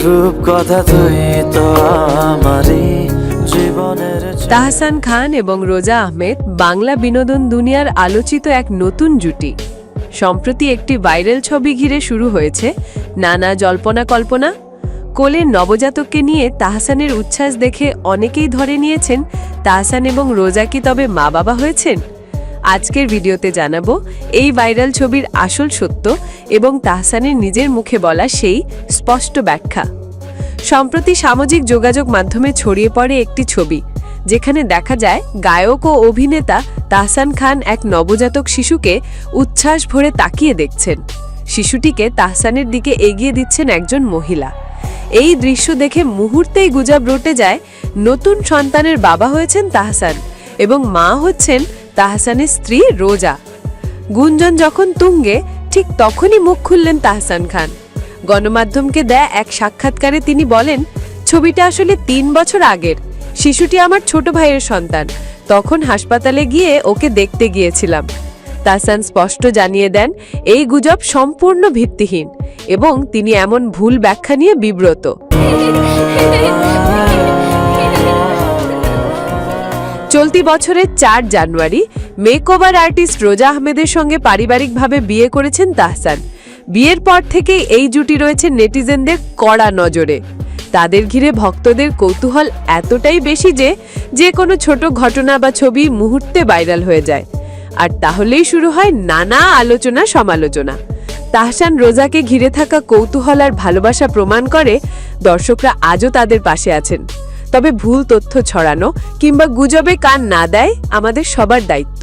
রূপকথা তুই তো আমারই জীবনের। তাহসান খান এবং রোজা আহমেদ বাংলা বিনোদন দুনিয়ার আলোচিত এক নতুন জুটি। সম্প্রতি একটি ভাইরাল ছবি ঘিরে শুরু হয়েছে নানা জল্পনা কল্পনা। কোলে নবজাতককে নিয়ে তাহসানের উচ্ছ্বাস দেখে অনেকেই ধরে নিয়েছেন তাহসান এবং রোজা কি তবে মা বাবা হয়েছেন। আজকের ভিডিওতে জানাবো এই ভাইরাল ছবির আসল সত্য এবং তাহসানের নিজের মুখে বলা সেই স্পষ্ট ব্যাখ্যা। সম্প্রতি সামাজিক যোগাযোগ মাধ্যমে ছড়িয়ে পড়ে একটি ছবি, যেখানে দেখা যায় গায়ক ও অভিনেতা তাহসান খান এক নবজাতক শিশুকে উচ্ছ্বাস ভরে তাকিয়ে দেখছেন। শিশুটিকে তাহসানের দিকে এগিয়ে দিচ্ছেন একজন মহিলা। এই দৃশ্য দেখে মুহূর্তেই গুজব রটে যায় নতুন সন্তানের বাবা হয়েছেন তাহসান এবং মা হচ্ছেন তাহসানের স্ত্রী রোজা। গুঞ্জন যখন তুঙ্গে, ঠিক তখনই মুখ খুললেন তাহসান খান। গণমাধ্যমকে দেয়া এক সাক্ষাৎকারে তিনি বলেন, ছবিটা আসলে ৩ বছর আগের। শিশুটি আমার ছোট ভাইয়ের সন্তান। তখন হাসপাতালে গিয়ে ওকে দেখতে গিয়েছিলাম। তাহসান স্পষ্ট জানিয়ে দেন এই গুজব সম্পূর্ণ ভিত্তিহীন এবং তিনি এমন ভুল ব্যাখ্যা নিয়ে বিব্রত। চলতি বছরের ৪ জানুয়ারি মেকওভার আর্টিস্ট রোজা আহমেদের সঙ্গে পারিবারিকভাবে বিয়ে করেছেন তাহসান। বিয়ের পর থেকেই এই জুটি রয়েছে নেটিজেনদের কড়া নজরে। তাদের ঘিরে ভক্তদের কৌতূহল এতটাই বেশি যে কোনো ছোট ঘটনা বা ছবি মুহূর্তে ভাইরাল হয়ে যায়। আর তাহলেই শুরু হয় নানা আলোচনা সমালোচনা। তাহসান রোজাকে ঘিরে থাকা কৌতূহল আর ভালোবাসা প্রমাণ করে দর্শকরা আজও তাদের পাশে আছেন। তবে ভুল তথ্য ছড়ানো কিংবা গুজবে কান না দেয় আমাদের সবার দায়িত্ব।